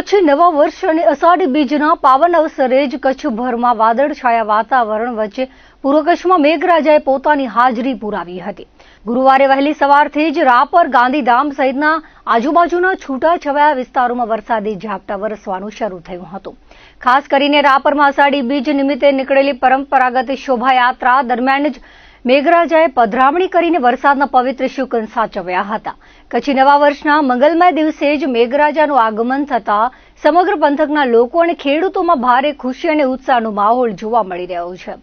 કચ્છ નવા વર્ષ અને અષાઢી બીજના પાવન અવસરે જ કચ્છભરમાં વાદળછાયા વાતાવરણ વચ્ચે પૂર્વ કચ્છમાં મેઘરાજાએ પોતાની હાજરી પુરાવી હતી। ગુરુવારે વહેલી સવારથી જ રાપર, ગાંધીધામ સહિતના આજુબાજુના છૂટાછવાયા વિસ્તારોમાં વરસાદી ઝાપટા વરસવાનું શરૂ થયું હતું। ખાસ કરીને રાપરમાં અષાઢી બીજ નિમિત્તે નીકળેલી પરંપરાગત શોભાયાત્રા દરમિયાન જ મેઘરાજાએ પધરામણી કરીને વરસાદના પવિત્ર શુકન સાચવ્યા હતા। કચ્છી નવા વર્ષના મંગલમય દિવસે જ મેઘરાજાનું આગમન થતા સમગ્ર પંથકના લોકો અને ખેડૂતોમાં ભારે ખુશી અને ઉત્સાહનો માહોલ જોવા મળી રહ્યો છે।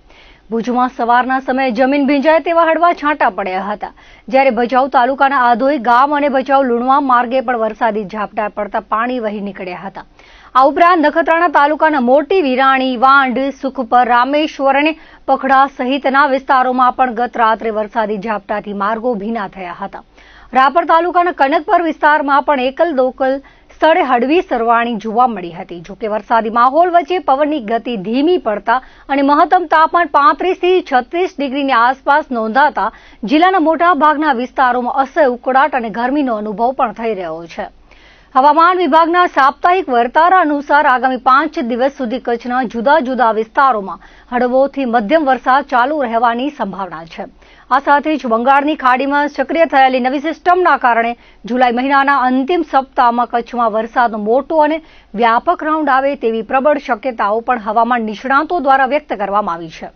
ભુજમાં સવારના સમયે જમીન ભીંજાય તેવા હળવા છાંટા પડ્યા હતા, જ્યારે ભચાઉ તાલુકાના આધોઈ ગામ અને ભચાઉ લુણવા માર્ગે પણ વરસાદી ઝાપટા પડતા પાણી વહી નીકળ્યા હતા। આ ઉપરાંત નખત્રાણા તાલુકાના મોટી વિરાણી, વાંઢ, સુખપર, રામેશ્વર અને પખડા સહિતના વિસ્તારોમાં પણ ગત રાત્રે વરસાદી ઝાપટાથી માર્ગો ભીના થયા હતા। રાપર તાલુકાના કનકપર વિસ્તારમાં પણ એકલ દોકલ સ્થળે હળવી સરવાણી જોવા મળી હતી। જોકે વરસાદી માહોલ વચ્ચે પવનની ગતિ ધીમી પડતા અને મહત્તમ તાપમાન 35 થી 36 ડિગ્રીની આસપાસ નોંધાતા જિલ્લાના મોટા ભાગના વિસ્તારોમાં અસહ્ય ઉકળાટ અને ગરમીનો અનુભવ પણ થઈ રહ્યો છે। હવામાન વિભાગના સાપ્તાહિક વર્તારા અનુસાર આગામી 5 દિવસ સુધી કચ્છના જુદા જુદા વિસ્તારોમાં હળવોથી મધ્યમ વરસાદ ચાલુ રહેવાની સંભાવના છે। આ સાથે જ બંગાળની ખાડીમાં સક્રિય થયેલી નવી સિસ્ટમના કારણે જુલાઈ મહિનાના અંતિમ સપ્તાહમાં કચ્છમાં વરસાદનો મોટો અને વ્યાપક રાઉન્ડ આવે તેવી પ્રબળ શક્યતાઓ પણ હવામાન નિષ્ણાતો દ્વારા વ્યક્ત કરવામાં આવી છે।